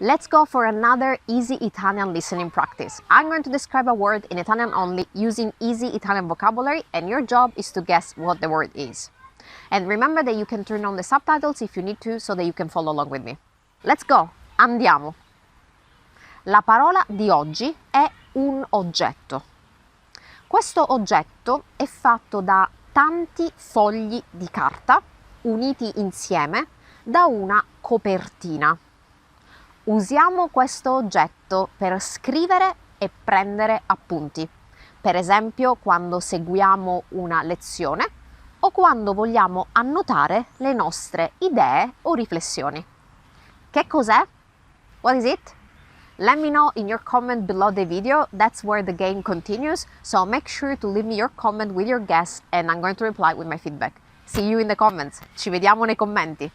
Let's go for another easy Italian listening practice. I'm going to describe a word in Italian only using easy Italian vocabulary, and your job is to guess what the word is. And remember that you can turn on the subtitles if you need to, so that you can follow along with me. Let's go! Andiamo! La parola di oggi è un oggetto. Questo oggetto è fatto da tanti fogli di carta uniti insieme da una copertina. Usiamo questo oggetto per scrivere e prendere appunti, per esempio quando seguiamo una lezione o quando vogliamo annotare le nostre idee o riflessioni. Che cos'è? What is it? Let me know in your comment below the video. That's where the game continues, so make sure to leave me your comment with your guess and I'm going to reply with my feedback. See you in the comments. Ci vediamo nei commenti.